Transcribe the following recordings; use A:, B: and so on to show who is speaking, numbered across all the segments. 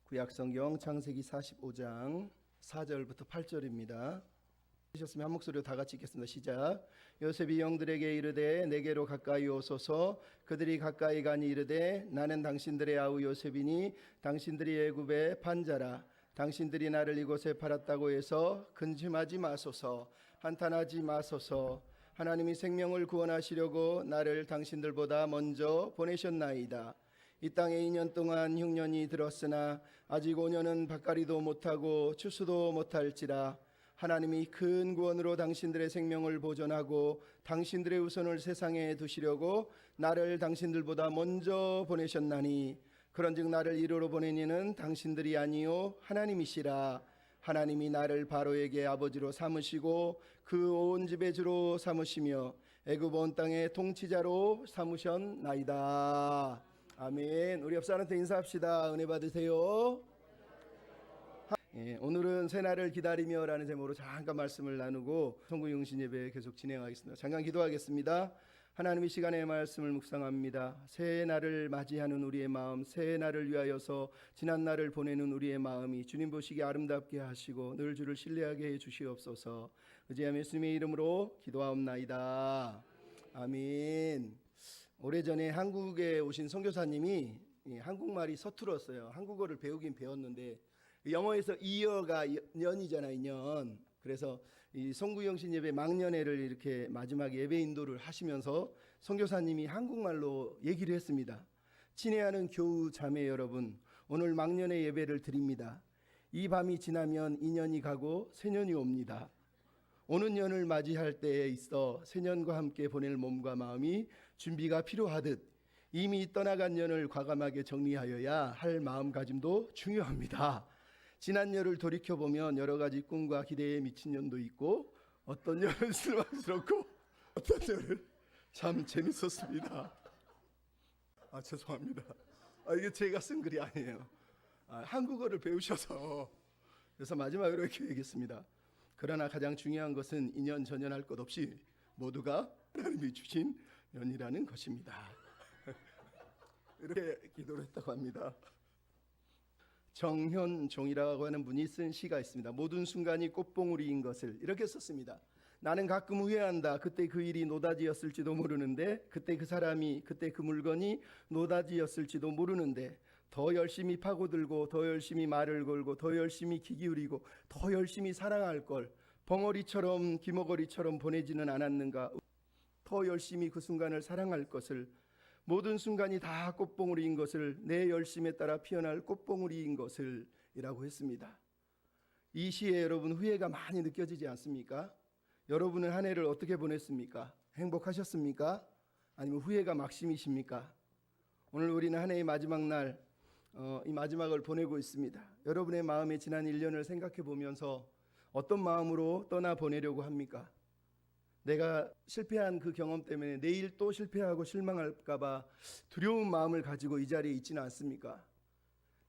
A: 구약성경 창세기 45장 4절부터 8절입니다. 하셨으면 한 목소리로 다 같이 읽겠습니다. 시작. 요셉이 영들에게 이르되 내게로 가까이 오소서. 그들이 가까이 가니 이르되 나는 당신들의 아우 요셉이니 당신들이 애굽의 판자라. 당신들이 나를 이곳에 팔았다고 해서 근심하지 마소서. 한탄하지 마소서. 하나님이 생명을 구원하시려고 나를 당신들보다 먼저 보내셨나이다. 이 땅에 2년 동안 흉년이 들었으나 아직 5년은 밭갈이도 못하고 추수도 못할지라. 하나님이 큰 구원으로 당신들의 생명을 보존하고 당신들의 후손을 세상에 두시려고 나를 당신들보다 먼저 보내셨나니 그런즉 나를 이리로 보낸 이는 당신들이 아니요 하나님이시라. 하나님이 나를 바로에게 아버지로 삼으시고 그 온 집의 주로 삼으시며 애굽 온 땅의 통치자로 삼으셨나이다. 아멘. 우리 옆 사람한테 인사합시다. 은혜 받으세요. 오늘은 새날을 기다리며 라는 제목으로 잠깐 말씀을 나누고 성구용신 예배 계속 진행하겠습니다. 잠깐 기도하겠습니다. 하나님, 이 시간에 말씀을 묵상합니다. 새날을 맞이하는 우리의 마음, 새날을 위하여서 지난날을 보내는 우리의 마음이 주님 보시기에 아름답게 하시고 늘 주를 신뢰하게 해 주시옵소서. 의지하며 예수님의 이름으로 기도하옵나이다. 아멘. 오래전에 한국에 오신 선교사님이 한국말이 서툴었어요. 한국어를 배우긴 배웠는데 영어에서 이어가 년이잖아요, 년. 그래서 이 송구영신 예배 막년회를 이렇게 마지막 예배 인도를 하시면서 선교사님이 한국말로 얘기를 했습니다. 친애하는 교우 자매 여러분, 오늘 막년회 예배를 드립니다. 이 밤이 지나면 2년이 가고 새년이 옵니다. 오는 년을 맞이할 때에 있어 새년과 함께 보낼 몸과 마음이 준비가 필요하듯 이미 떠나간 년을 과감하게 정리하여야 할 마음가짐도 중요합니다. 지난 년을 돌이켜보면 여러 가지 꿈과 기대에 미친 년도 있고 어떤 년은 실망스럽고 어떤 년은 참 재밌었습니다. 죄송합니다. 이게 제가 쓴 글이 아니에요. 한국어를 배우셔서. 그래서 마지막으로 이렇게 얘기했습니다. 그러나 가장 중요한 것은 2년 전년할 것 없이 모두가 하나님이 주신 년이라는 것입니다. 이렇게 기도를 했다고 합니다. 정현종이라고 하는 분이 쓴 시가 있습니다. 모든 순간이 꽃봉우리인 것을 이렇게 썼습니다. 나는 가끔 후회한다. 그때 그 일이 노다지였을지도 모르는데, 그때 그 사람이, 그때 그 물건이 노다지였을지도 모르는데, 더 열심히 파고들고 더 열심히 말을 걸고 더 열심히 귀 기울이고 더 열심히 사랑할 걸 벙어리처럼 기머거리처럼 보내지는 않았는가. 더 열심히 그 순간을 사랑할 것을, 모든 순간이 다 꽃봉우리인 것을, 내 열심에 따라 피어날 꽃봉우리인 것을 이라고 했습니다. 이 시에 여러분 후회가 많이 느껴지지 않습니까? 여러분은 한 해를 어떻게 보냈습니까? 행복하셨습니까? 아니면 후회가 막심이십니까? 오늘 우리는 한 해의 마지막 날, 이 마지막을 보내고 있습니다. 여러분의 마음에 지난 1년을 생각해 보면서 어떤 마음으로 떠나보내려고 합니까? 내가 실패한 그 경험 때문에 내일 또 실패하고 실망할까 봐 두려운 마음을 가지고 이 자리에 있지는 않습니까?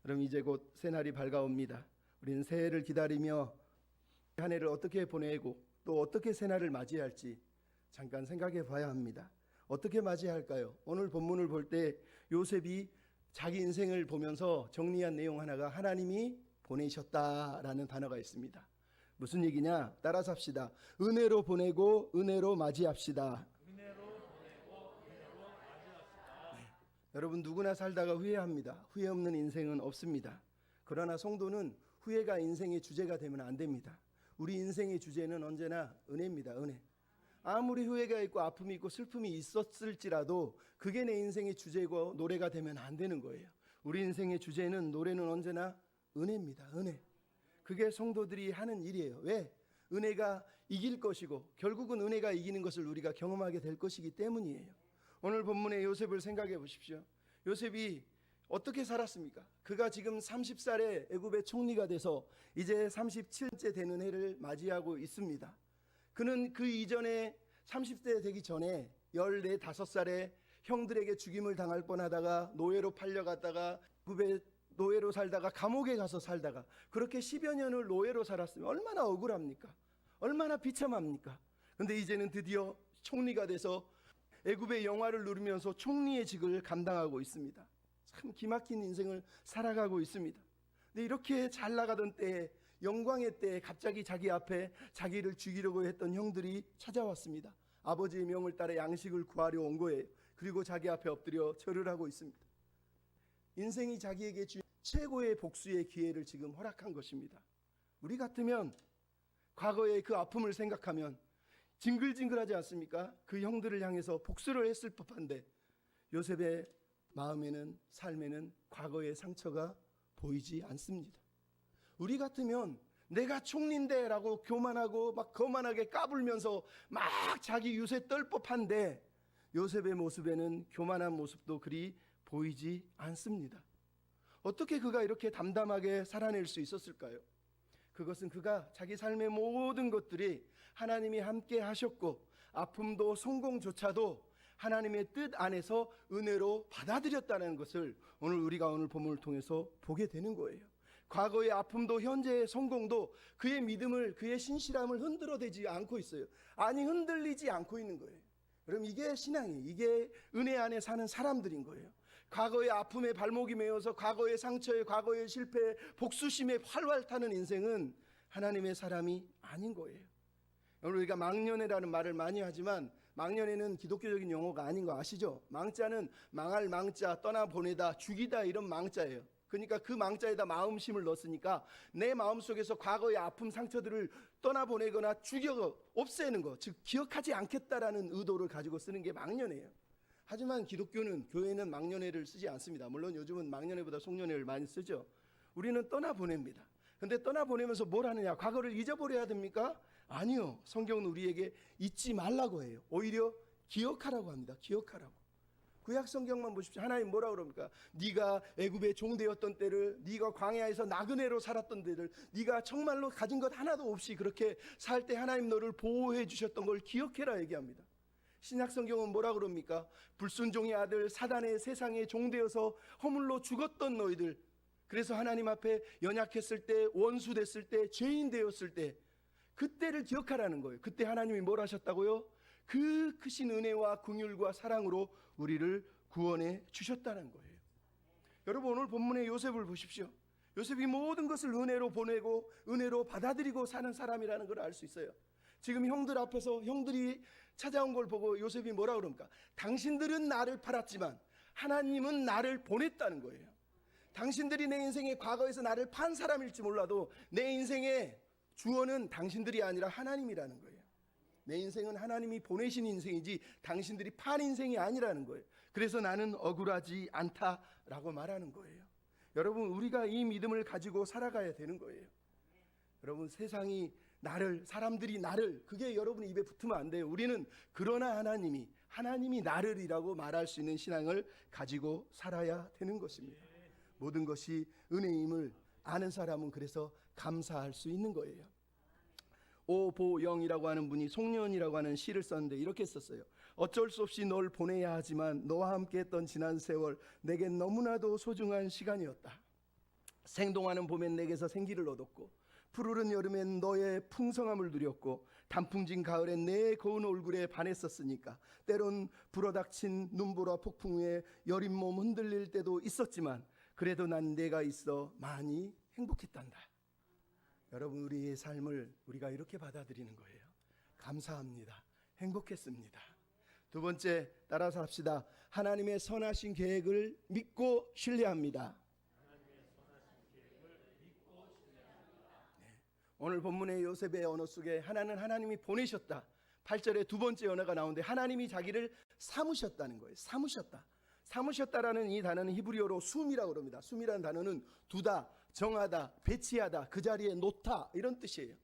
A: 그럼 이제 곧 새날이 밝아옵니다. 우리는 새해를 기다리며 한 해를 어떻게 보내고 또 어떻게 새날을 맞이할지 잠깐 생각해 봐야 합니다. 어떻게 맞이할까요? 오늘 본문을 볼 때 요셉이 자기 인생을 보면서 정리한 내용 하나가 하나님이 보내셨다라는 단어가 있습니다. 무슨 얘기냐? 따라서 합시다. 은혜로 보내고 은혜로 맞이합시다. 여러분 누구나 살다가 후회합니다. 후회 없는 인생은 없습니다. 그러나 성도는 후회가 인생의 주제가 되면 안 됩니다. 우리 인생의 주제는 언제나 은혜입니다. 은혜. 아무리 후회가 있고 아픔이 있고 슬픔이 있었을지라도 그게 내 인생의 주제고 노래가 되면 안 되는 거예요. 우리 인생의 주제는, 노래는 언제나 은혜입니다. 은혜. 그게 성도들이 하는 일이에요. 왜? 은혜가 이길 것이고 결국은 은혜가 이기는 것을 우리가 경험하게 될 것이기 때문이에요. 오늘 본문의 요셉을 생각해 보십시오. 요셉이 어떻게 살았습니까? 그가 지금 30살에 애굽의 총리가 돼서 이제 37째 되는 해를 맞이하고 있습니다. 그는 그 이전에 30대 되기 전에 14, 5살에 형들에게 죽임을 당할 뻔하다가 노예로 팔려갔다가 애굽에 노예로 살다가 감옥에 가서 살다가 그렇게 10여 년을 노예로 살았으면 얼마나 억울합니까? 얼마나 비참합니까? 근데 이제는 드디어 총리가 돼서 애굽의 영화를 누리면서 총리의 직을 감당하고 있습니다. 참 기막힌 인생을 살아가고 있습니다. 근데 이렇게 잘 나가던 때에, 영광의 때에 갑자기 자기 앞에 자기를 죽이려고 했던 형들이 찾아왔습니다. 아버지의 명을 따라 양식을 구하려 온 거예요. 그리고 자기 앞에 엎드려 절을 하고 있습니다. 인생이 자기에게 준 최고의 복수의 기회를 지금 허락한 것입니다. 우리 같으면 과거의 그 아픔을 생각하면 징글징글하지 않습니까? 그 형들을 향해서 복수를 했을 법한데, 요셉의 마음에는, 삶에는 과거의 상처가 보이지 않습니다. 우리 같으면 내가 총리인데 라고 교만하고 막 거만하게 까불면서 막 자기 유세 떨 법한데, 요셉의 모습에는 교만한 모습도 그리 보이지 않습니다. 어떻게 그가 이렇게 담담하게 살아낼 수 있었을까요? 그것은 그가 자기 삶의 모든 것들이 하나님이 함께 하셨고, 아픔도 성공조차도 하나님의 뜻 안에서 은혜로 받아들였다는 것을 우리가 오늘 본문을 통해서 보게 되는 거예요. 과거의 아픔도 현재의 성공도 그의 믿음을, 그의 신실함을 흔들어대지 않고 있어요. 아니, 흔들리지 않고 있는 거예요. 그럼 이게 신앙이에요. 이게 은혜 안에 사는 사람들인 거예요. 과거의 아픔에 발목이 메어서 과거의 상처에, 과거의 실패에, 복수심에 활활 타는 인생은 하나님의 사람이 아닌 거예요. 오늘 우리가 망년회라는 말을 많이 하지만, 망년회는 기독교적인 용어가 아닌 거 아시죠? 망자는 망할 망자, 떠나보내다, 죽이다, 이런 망자예요. 그러니까 그 망자에다 마음심을 넣었으니까 내 마음속에서 과거의 아픔, 상처들을 떠나보내거나 죽여 없애는 거, 즉 기억하지 않겠다라는 의도를 가지고 쓰는 게 망년회예요. 하지만 기독교는, 교회는 망년회를 쓰지 않습니다. 물론 요즘은 망년회보다 송년회를 많이 쓰죠. 우리는 떠나보냅니다. 근데 떠나보내면서 뭘 하느냐? 과거를 잊어버려야 됩니까? 아니요. 성경은 우리에게 잊지 말라고 해요. 오히려 기억하라고 합니다. 기억하라고. 구약 성경만 보십시오. 하나님 뭐라고 그럽니까? 네가 애굽의 종되었던 때를, 네가 광야에서 나그네로 살았던 때를, 네가 정말로 가진 것 하나도 없이 그렇게 살 때 하나님 너를 보호해 주셨던 걸 기억해라 얘기합니다. 신약 성경은 뭐라고 그럽니까? 불순종의 아들 사단의 세상에 종되어서 허물로 죽었던 너희들, 그래서 하나님 앞에 연약했을 때, 원수 됐을 때, 죄인 되었을 때, 그때를 기억하라는 거예요. 그때 하나님이 뭘 하셨다고요? 그 크신 은혜와 긍휼과 사랑으로 우리를 구원해 주셨다는 거예요. 여러분, 오늘 본문의 요셉을 보십시오. 요셉이 모든 것을 은혜로 보내고 은혜로 받아들이고 사는 사람이라는 걸 알 수 있어요. 지금 형들 앞에서 형들이 찾아온 걸 보고 요셉이 뭐라 그럽니까? 당신들은 나를 팔았지만 하나님은 나를 보냈다는 거예요. 당신들이 내 인생의 과거에서 나를 판 사람일지 몰라도 내 인생의 주어는 당신들이 아니라 하나님이라는 거예요. 내 인생은 하나님이 보내신 인생이지 당신들이 판 인생이 아니라는 거예요. 그래서 나는 억울하지 않다라고 말하는 거예요. 여러분, 우리가 이 믿음을 가지고 살아가야 되는 거예요. 여러분, 세상이 나를, 사람들이 나를, 그게 여러분 입에 붙으면 안 돼요. 우리는 그러나 하나님이 나를이라고 말할 수 있는 신앙을 가지고 살아야 되는 것입니다. 모든 것이 은혜임을 아는 사람은 그래서 감사할 수 있는 거예요. 오보영이라고 하는 분이 송년이라고 하는 시를 썼는데 이렇게 썼어요. 어쩔 수 없이 널 보내야 하지만 너와 함께 했던 지난 세월 내겐 너무나도 소중한 시간이었다. 생동하는 봄엔 내게서 생기를 얻었고, 푸르른 여름엔 너의 풍성함을 누렸고, 단풍진 가을엔 내 고운 얼굴에 반했었으니까 때론 불어닥친 눈보라 폭풍 후에 여린 몸 흔들릴 때도 있었지만 그래도 난 내가 있어 많이 행복했단다. 여러분, 우리의 삶을 우리가 이렇게 받아들이는 거예요. 감사합니다. 행복했습니다. 두 번째, 따라서 합시다. 하나님의 선하신 계획을 믿고 신뢰합니다. 오늘 본문의 요셉의 언어 속에 하나는 하나님이 보내셨다. 8절에 두 번째 언어가 나오는데 하나님이 자기를 삼으셨다는 거예요. 삼으셨다라는 이 단어는 히브리어로 숨이라고 그럽니다. 숨이라는 단어는 두다, 정하다, 배치하다, 그 자리에 놓다, 이런 뜻이에요.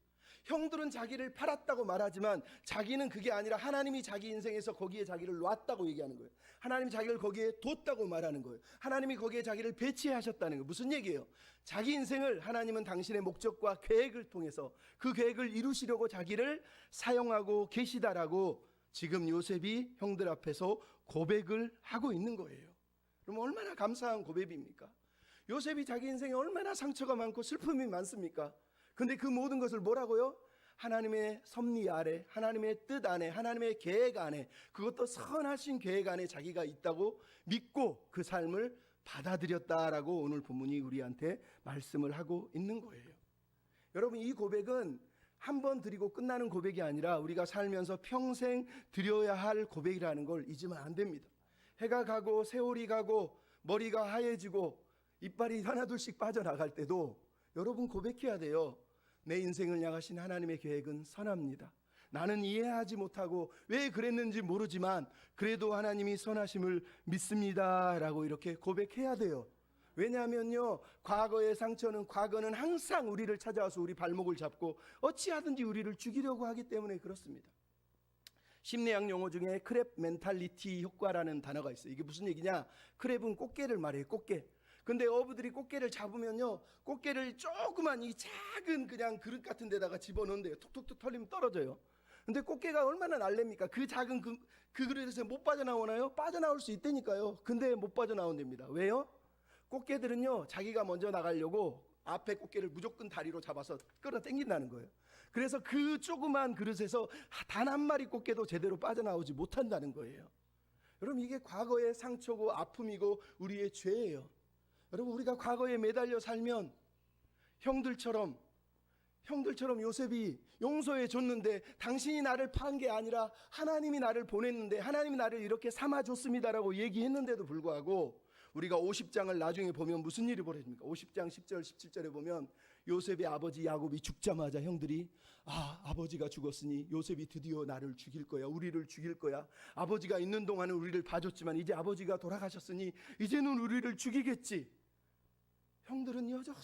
A: 형들은 자기를 팔았다고 말하지만 자기는 그게 아니라 하나님이 자기 인생에서 거기에 자기를 놨다고 얘기하는 거예요. 하나님이 자기를 거기에 뒀다고 말하는 거예요. 하나님이 거기에 자기를 배치하셨다는 거예요. 무슨 얘기예요? 자기 인생을 하나님은 당신의 목적과 계획을 통해서 그 계획을 이루시려고 자기를 사용하고 계시다라고 지금 요셉이 형들 앞에서 고백을 하고 있는 거예요. 그럼 얼마나 감사한 고백입니까? 요셉이 자기 인생에 얼마나 상처가 많고 슬픔이 많습니까? 근데 그 모든 것을 뭐라고요? 하나님의 섭리 아래, 하나님의 뜻 안에, 하나님의 계획 안에, 그것도 선하신 계획 안에 자기가 있다고 믿고 그 삶을 받아들였다라고 오늘 본문이 우리한테 말씀을 하고 있는 거예요. 여러분, 이 고백은 한 번 드리고 끝나는 고백이 아니라 우리가 살면서 평생 드려야 할 고백이라는 걸 잊으면 안 됩니다. 해가 가고 세월이 가고 머리가 하얘지고 이빨이 하나둘씩 빠져나갈 때도 여러분 고백해야 돼요. 내 인생을 향하신 하나님의 계획은 선합니다. 나는 이해하지 못하고 왜 그랬는지 모르지만 그래도 하나님이 선하심을 믿습니다 라고 이렇게 고백해야 돼요. 왜냐하면요, 과거는 항상 우리를 찾아와서 우리 발목을 잡고 어찌하든지 우리를 죽이려고 하기 때문에 그렇습니다. 심리학 용어 중에 크랩 멘탈리티 효과라는 단어가 있어요. 이게 무슨 얘기냐? 크랩은 꽃게를 말해요. 꽃게. 근데 어부들이 꽃게를 잡으면요, 꽃게를 조그만 이 작은 그냥 그릇 같은 데다가 집어넣는데요, 툭툭툭 털리면 떨어져요. 근데 꽃게가 얼마나 날렵니까? 그 작은 그 그릇에서 못 빠져나오나요? 빠져나올 수 있다니까요. 근데 못 빠져나온답니다. 왜요? 꽃게들은요, 자기가 먼저 나가려고 앞에 꽃게를 무조건 다리로 잡아서 끌어당긴다는 거예요. 그래서 그 조그만 그릇에서 단 한 마리 꽃게도 제대로 빠져나오지 못한다는 거예요. 여러분, 이게 과거의 상처고 아픔이고 우리의 죄예요. 여러분, 우리가 과거에 매달려 살면 형들처럼 요셉이 용서해 줬는데 당신이 나를 판 게 아니라 하나님이 나를 보냈는데 하나님이 나를 이렇게 삼아줬습니다라고 얘기했는데도 불구하고 우리가 50장을 나중에 보면 무슨 일이 벌어집니까? 50장 10절 17절에 보면 요셉의 아버지 야곱이 죽자마자 형들이 아버지가 죽었으니 요셉이 드디어 나를 죽일 거야, 우리를 죽일 거야. 아버지가 있는 동안은 우리를 봐줬지만 이제 아버지가 돌아가셨으니 이제는 우리를 죽이겠지. 형들은 여전히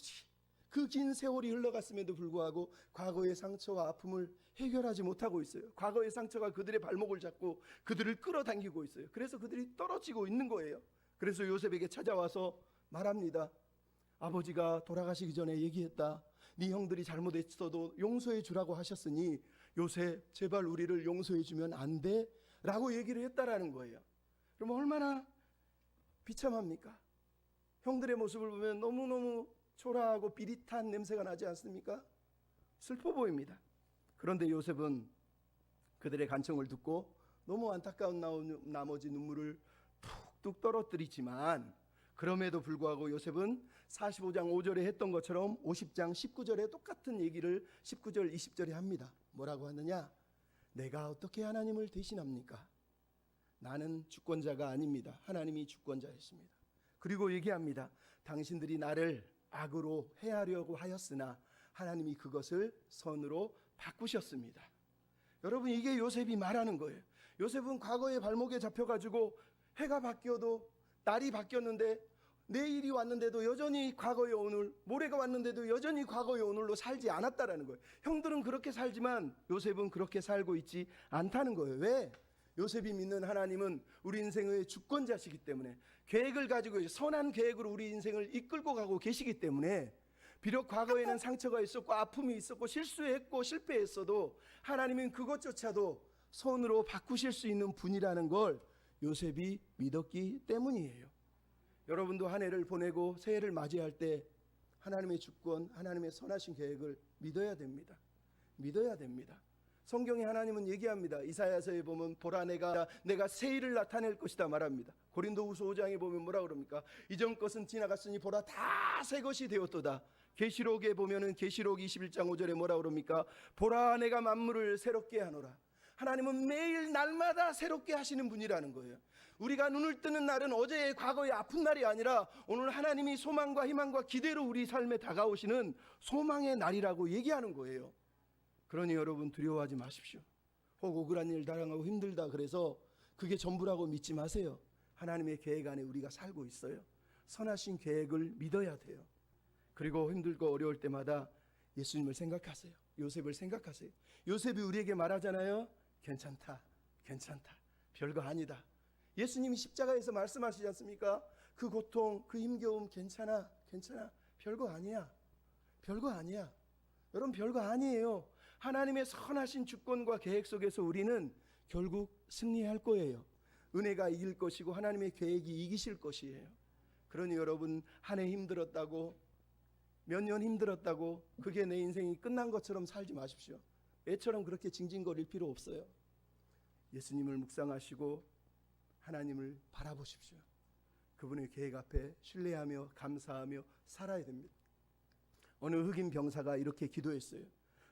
A: 그 긴 세월이 흘러갔음에도 불구하고 과거의 상처와 아픔을 해결하지 못하고 있어요. 과거의 상처가 그들의 발목을 잡고 그들을 끌어당기고 있어요. 그래서 그들이 떨어지고 있는 거예요. 그래서 요셉에게 찾아와서 말합니다. 아버지가 돌아가시기 전에 얘기했다. 네 형들이 잘못했어도 용서해 주라고 하셨으니 요셉 제발 우리를 용서해 주면 안 돼? 라고 얘기를 했다라는 거예요. 그럼 얼마나 비참합니까? 형들의 모습을 보면 너무너무 초라하고 비릿한 냄새가 나지 않습니까? 슬퍼 보입니다. 그런데 요셉은 그들의 간청을 듣고 너무 안타까운 나머지 눈물을 툭툭 떨어뜨리지만 그럼에도 불구하고 요셉은 45장 5절에 했던 것처럼 50장 19절에 똑같은 얘기를 19절 20절에 합니다. 뭐라고 하느냐? 내가 어떻게 하나님을 대신합니까? 나는 주권자가 아닙니다. 하나님이 주권자이십니다. 그리고 얘기합니다. 당신들이 나를 악으로 해하려고 하였으나 하나님이 그것을 선으로 바꾸셨습니다. 여러분, 이게 요셉이 말하는 거예요. 요셉은 과거의 발목에 잡혀가지고 해가 바뀌어도 날이 바뀌었는데 내일이 왔는데도 여전히 과거의 오늘, 모레가 왔는데도 여전히 과거의 오늘로 살지 않았다라는 거예요. 형들은 그렇게 살지만 요셉은 그렇게 살고 있지 않다는 거예요. 왜? 요셉이 믿는 하나님은 우리 인생의 주권자시기 때문에 계획을 가지고 선한 계획으로 우리 인생을 이끌고 가고 계시기 때문에 비록 과거에는 상처가 있었고 아픔이 있었고 실수했고 실패했어도 하나님은 그것조차도 선으로 바꾸실 수 있는 분이라는 걸 요셉이 믿었기 때문이에요. 여러분도 한 해를 보내고 새해를 맞이할 때 하나님의 주권, 하나님의 선하신 계획을 믿어야 됩니다. 믿어야 됩니다. 성경에 하나님은 얘기합니다. 이사야서에 보면 보라 내가 새 일을 나타낼 것이다 말합니다. 고린도후서 5장에 보면 뭐라 그럽니까? 이전 것은 지나갔으니 보라 다 새 것이 되었도다. 계시록에 보면은 계시록 21장 5절에 뭐라 그럽니까? 보라 내가 만물을 새롭게 하노라. 하나님은 매일 날마다 새롭게 하시는 분이라는 거예요. 우리가 눈을 뜨는 날은 어제의 과거의 아픈 날이 아니라 오늘 하나님이 소망과 희망과 기대로 우리 삶에 다가오시는 소망의 날이라고 얘기하는 거예요. 그러니 여러분 두려워하지 마십시오. 혹 억울한 일 당하고 힘들다 그래서 그게 전부라고 믿지 마세요. 하나님의 계획 안에 우리가 살고 있어요. 선하신 계획을 믿어야 돼요. 그리고 힘들고 어려울 때마다 예수님을 생각하세요. 요셉을 생각하세요. 요셉이 우리에게 말하잖아요. 괜찮다, 괜찮다, 별거 아니다. 예수님이 십자가에서 말씀하시지 않습니까? 그 고통, 그 힘겨움 괜찮아, 괜찮아, 별거 아니야, 별거 아니야. 여러분 별거 아니에요. 하나님의 선하신 주권과 계획 속에서 우리는 결국 승리할 거예요. 은혜가 이길 것이고 하나님의 계획이 이기실 것이에요. 그러니 여러분 한 해 힘들었다고 몇 년 힘들었다고 그게 내 인생이 끝난 것처럼 살지 마십시오. 애처럼 그렇게 징징거릴 필요 없어요. 예수님을 묵상하시고 하나님을 바라보십시오. 그분의 계획 앞에 신뢰하며 감사하며 살아야 됩니다. 어느 흑인 병사가 이렇게 기도했어요.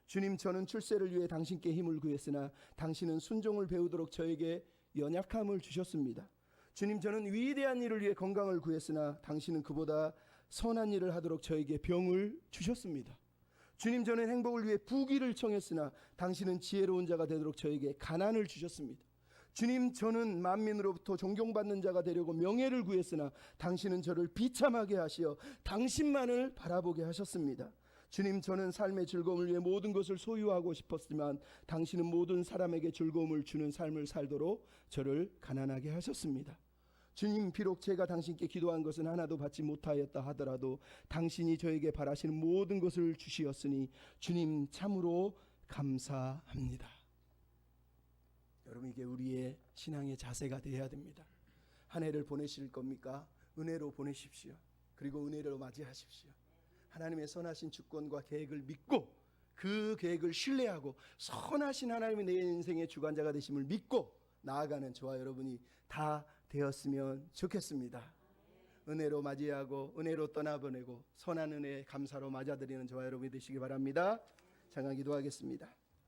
A: 주님, 저는 출세를 위해 당신께 힘을 구했으나 당신은 순종을 배우도록 저에게 연약함을 주셨습니다. 주님, 저는 위대한 일을 위해 건강을 구했으나 당신은 그보다 선한 일을 하도록 저에게 병을 주셨습니다. 주님, 저는 행복을 위해 부귀를 청했으나 당신은 지혜로운 자가 되도록 저에게 가난을 주셨습니다. 주님, 저는 만민으로부터 존경받는 자가 되려고 명예를 구했으나 당신은 저를 비참하게 하시어 당신만을 바라보게 하셨습니다. 주님, 저는 삶의 즐거움을 위해 모든 것을 소유하고 싶었지만 당신은 모든 사람에게 즐거움을 주는 삶을 살도록 저를 가난하게 하셨습니다. 주님, 비록 제가 당신께 기도한 것은 하나도 받지 못하였다 하더라도 당신이 저에게 바라시는 모든 것을 주시었으니 주님 참으로 감사합니다. 여러분, 이게 우리의 신앙의 자세가 되어야 됩니다. 한 해를 보내실 겁니까? 은혜로 보내십시오. 그리고 은혜로 맞이하십시오. 하나님의 선하신 주권과 계획을 믿고 그 계획을 신뢰하고 선하신 하나님이 내 인생의 주관자가 되심을 믿고 나아가는 저와 여러분이 다 되었으면 좋겠습니다. 은혜로 맞이하고 은혜로 떠나보내고 선한 은혜에 감사로 맞아들이는 저와 여러분이 되시기 바랍니다. 장하 기도하겠습니다.